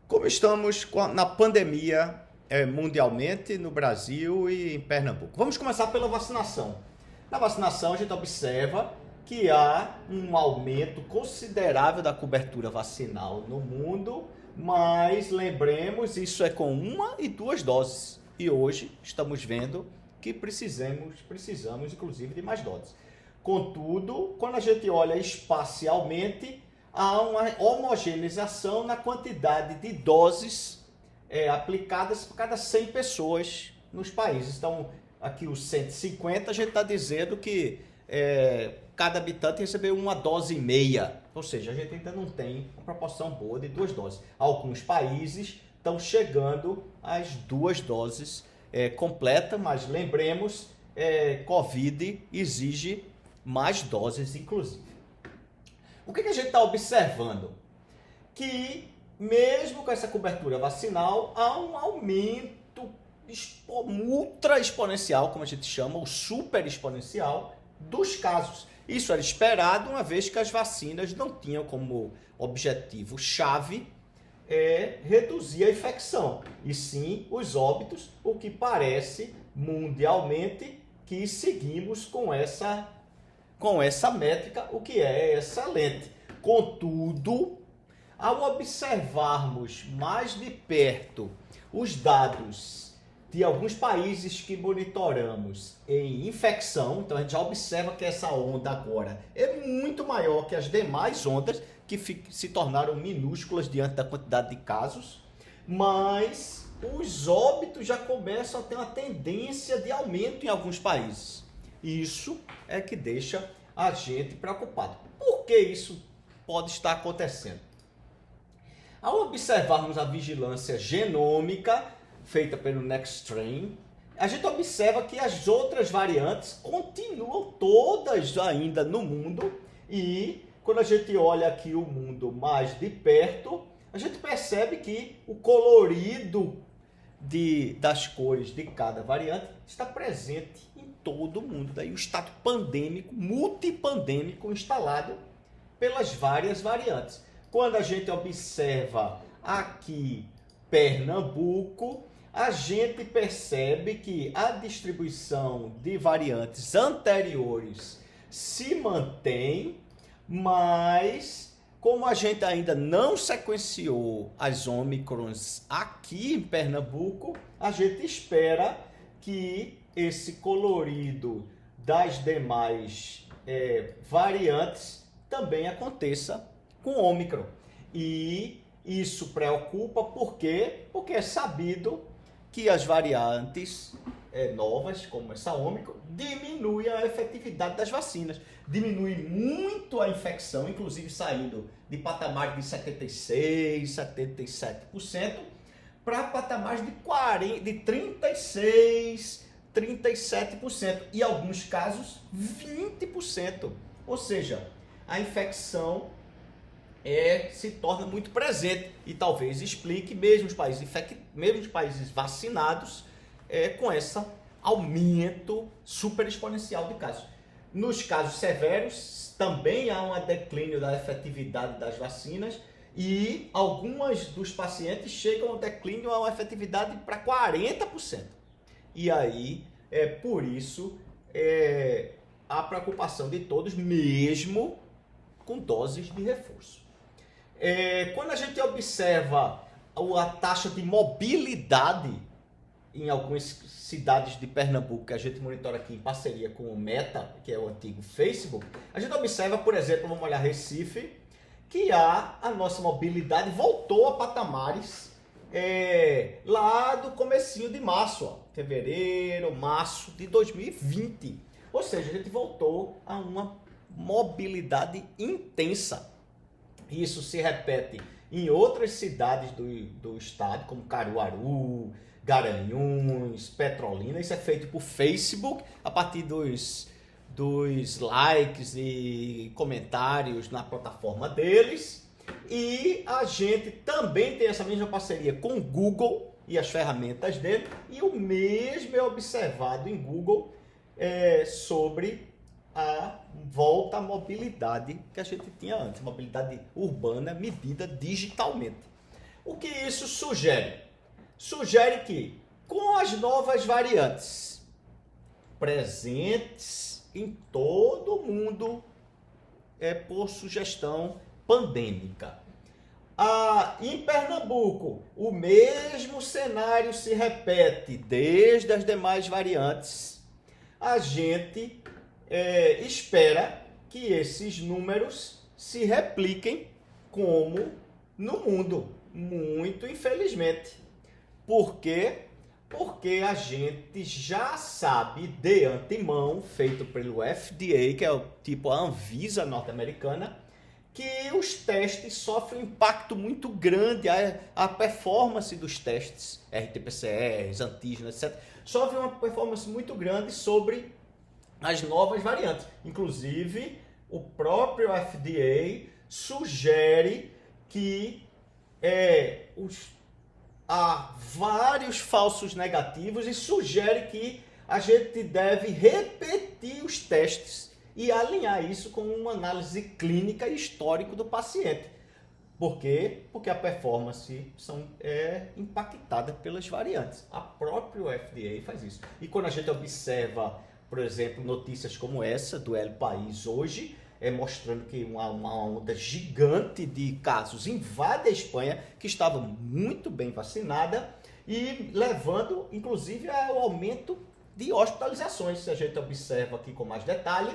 Como estamos na pandemia mundialmente, no Brasil e em Pernambuco? Vamos começar pela vacinação. Na vacinação, a gente observa que há um aumento considerável da cobertura vacinal no mundo, mas lembremos, isso é com 1 e 2 doses. E hoje estamos vendo que precisamos inclusive de mais doses. Contudo, quando a gente olha espacialmente, há uma homogeneização na quantidade de doses aplicadas por cada 100 pessoas nos países. Então, aqui os 150, a gente está dizendo que cada habitante recebeu 1,5 doses. Ou seja, a gente ainda não tem uma proporção boa de 2 doses. Alguns países estão chegando às 2 doses completas, mas lembremos, Covid exige mais doses, inclusive. O que a gente está observando? Que mesmo com essa cobertura vacinal, há um aumento ultra exponencial, como a gente chama, o super exponencial dos casos. Isso era esperado, uma vez que as vacinas não tinham como objetivo-chave reduzir a infecção, e sim os óbitos, o que parece mundialmente que seguimos com essa métrica, o que é excelente. Contudo, ao observarmos mais de perto os dados de alguns países que monitoramos em infecção, então a gente já observa que essa onda agora é muito maior que as demais ondas, que se tornaram minúsculas diante da quantidade de casos, mas os óbitos já começam a ter uma tendência de aumento em alguns países. Isso é que deixa a gente preocupado. Por que isso pode estar acontecendo? Ao observarmos a vigilância genômica feita pelo NextStrain, a gente observa que as outras variantes continuam todas ainda no mundo, e quando a gente olha aqui o mundo mais de perto, a gente percebe que o colorido das cores de cada variante está presente em todo o mundo. Daí o estado pandêmico, multipandêmico instalado pelas várias variantes. Quando a gente observa aqui Pernambuco, a gente percebe que a distribuição de variantes anteriores se mantém, mas como a gente ainda não sequenciou as Ômicrons aqui em Pernambuco, a gente espera que esse colorido das demais variantes também aconteça com Ômicron. E isso preocupa, por quê? Porque é sabido que as variantes novas, como essa Ômicron, diminuem a efetividade das vacinas. Diminui muito a infecção, inclusive saindo de patamares de 76%, 77%, para patamares de 36%, 37%, e em alguns casos 20%. Ou seja, a infecção se torna muito presente, e talvez explique mesmo os países vacinados com esse aumento super exponencial de casos. Nos casos severos, também há um declínio da efetividade das vacinas, e alguns dos pacientes chegam ao declínio, a uma efetividade para 40%. E aí, por isso, a preocupação de todos, mesmo com doses de reforço. Quando a gente observa a taxa de mobilidade em algumas cidades de Pernambuco, que a gente monitora aqui em parceria com o Meta, que é o antigo Facebook, a gente observa, por exemplo, vamos olhar Recife, que a nossa mobilidade voltou a patamares lá do comecinho de março, fevereiro, março de 2020. Ou seja, a gente voltou a uma mobilidade intensa. Isso se repete em outras cidades do estado, como Caruaru, Garanhuns, Petrolina. Isso é feito por Facebook, a partir dos likes e comentários na plataforma deles. E a gente também tem essa mesma parceria com o Google e as ferramentas dele. E o mesmo é observado em Google sobre a volta à mobilidade que a gente tinha antes, mobilidade urbana medida digitalmente. O que isso sugere? Sugere que, com as novas variantes presentes em todo o mundo, por sugestão pandêmica, em Pernambuco, o mesmo cenário se repete desde as demais variantes. A gente espera que esses números se repliquem como no mundo, muito infelizmente. Por quê? Porque a gente já sabe de antemão, feito pelo FDA, que é o tipo a Anvisa norte-americana, que os testes sofrem um impacto muito grande, a performance dos testes, RT-PCR, antígenos, etc., sofre uma performance muito grande sobre as novas variantes. Inclusive, o próprio FDA sugere que há vários falsos negativos e sugere que a gente deve repetir os testes e alinhar isso com uma análise clínica e histórico do paciente. Por quê? Porque a performance é impactada pelas variantes. A própria FDA faz isso. E quando a gente observa, por exemplo, notícias como essa do El País hoje, mostrando que uma onda gigante de casos invade a Espanha, que estava muito bem vacinada, e levando, inclusive, ao aumento de hospitalizações. Se a gente observa aqui com mais detalhe,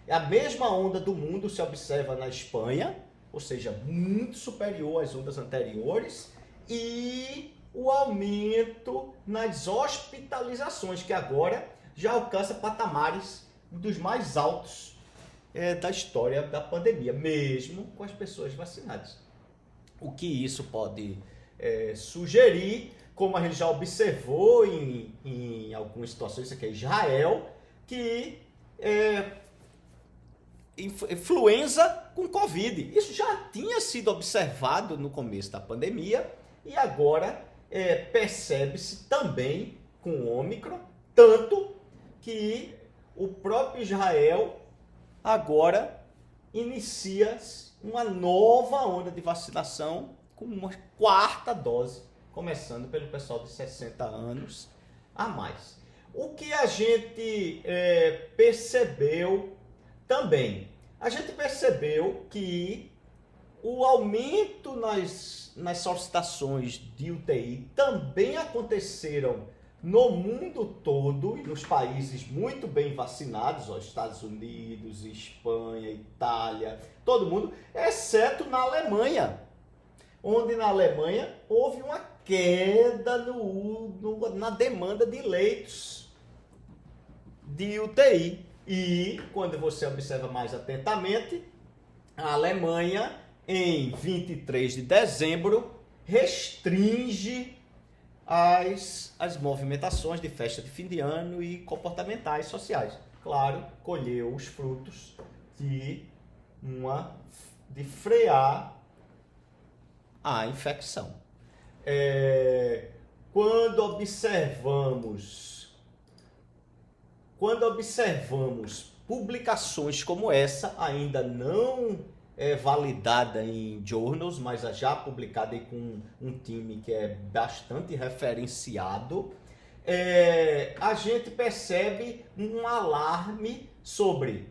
a mesma onda do mundo se observa na Espanha, ou seja, muito superior às ondas anteriores, e o aumento nas hospitalizações, que agora já alcança patamares dos mais altos da história da pandemia, mesmo com as pessoas vacinadas. O que isso pode sugerir, como a gente já observou em algumas situações, isso aqui é Israel, que influenza com Covid. Isso já tinha sido observado no começo da pandemia e agora percebe-se também com o Ômicron, tanto que o próprio Israel agora inicia uma nova onda de vacinação com uma 4ª dose, começando pelo pessoal de 60 anos a mais. O que a gente percebeu também? A gente percebeu que o aumento nas solicitações de UTI também aconteceram no mundo todo e nos países muito bem vacinados, Estados Unidos, Espanha, Itália, todo mundo, exceto na Alemanha, onde na Alemanha houve uma queda na demanda de leitos de UTI. E quando você observa mais atentamente, a Alemanha, em 23 de dezembro, restringe as movimentações de festa de fim de ano e comportamentais sociais. Claro, colheu os frutos de frear a infecção. Quando observamos publicações como essa, ainda não validada em journals, mas já publicada com um time que é bastante referenciado, a gente percebe um alarme sobre...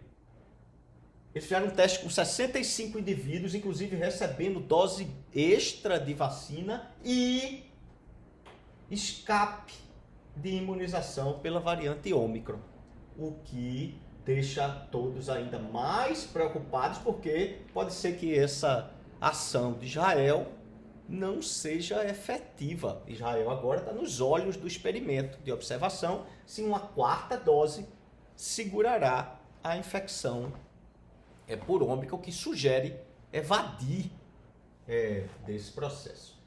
Eles fizeram um teste com 65 indivíduos, inclusive recebendo dose extra de vacina e escape de imunização pela variante Ômicron, o que deixa todos ainda mais preocupados, porque pode ser que essa ação de Israel não seja efetiva. Israel agora está nos olhos do experimento de observação se uma 4ª dose segurará a infecção por Ômicron, que sugere evadir desse processo.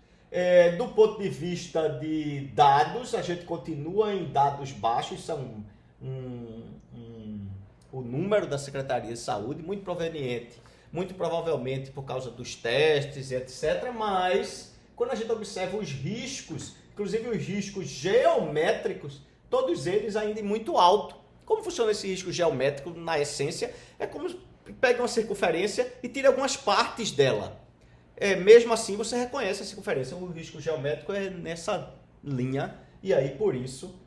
Do ponto de vista de dados, a gente continua em dados baixos, são o número da Secretaria de Saúde, muito proveniente, muito provavelmente por causa dos testes e etc. Mas, quando a gente observa os riscos, inclusive os riscos geométricos, todos eles ainda muito alto. Como funciona esse risco geométrico? Na essência, é como pega uma circunferência e tira algumas partes dela. mesmo assim você reconhece a circunferência. O risco geométrico é nessa linha, e aí por isso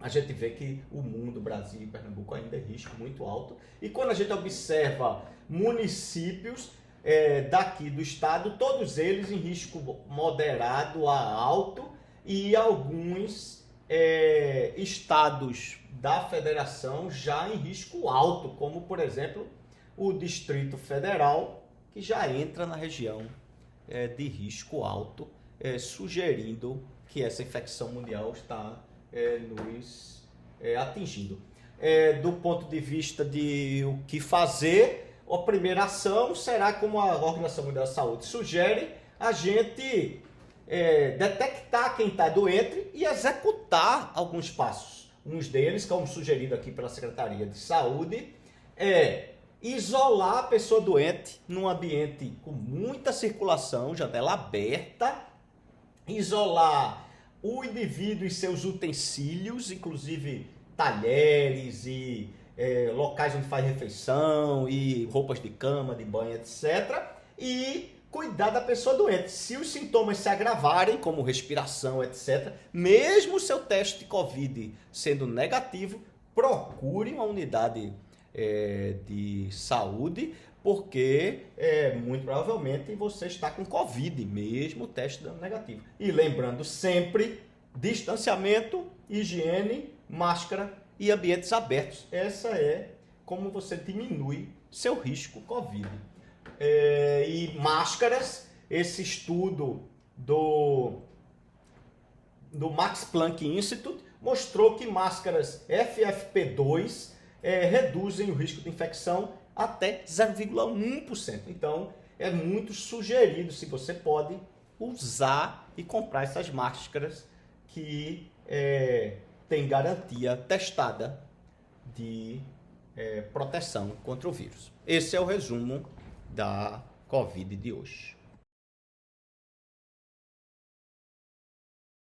a gente vê que o mundo, Brasil e Pernambuco ainda é risco muito alto. E quando a gente observa municípios daqui do estado, todos eles em risco moderado a alto, e alguns estados da federação já em risco alto, como por exemplo o Distrito Federal, que já entra na região de risco alto, sugerindo que essa infecção mundial está nos atingindo. Do ponto de vista de o que fazer, a primeira ação será, como a Organização Mundial da Saúde sugere, a gente detectar quem está doente e executar alguns passos. Um deles, como sugerido aqui pela Secretaria de Saúde, é isolar a pessoa doente num ambiente com muita circulação, janela aberta, isolar o indivíduo e seus utensílios, inclusive talheres e locais onde faz refeição e roupas de cama, de banho, etc. E cuidar da pessoa doente. Se os sintomas se agravarem, como respiração, etc., mesmo o seu teste de Covid sendo negativo, procure uma unidade de saúde, porque muito provavelmente você está com Covid, mesmo o teste dando negativo. E lembrando sempre, distanciamento, higiene, máscara e ambientes abertos. Essa é como você diminui seu risco Covid. E máscaras, esse estudo do Max Planck Institute mostrou que máscaras FFP2 reduzem o risco de infecção até 0,1%. Então, é muito sugerido, se você pode, usar e comprar essas máscaras que tem garantia testada de proteção contra o vírus. Esse é o resumo da Covid de hoje.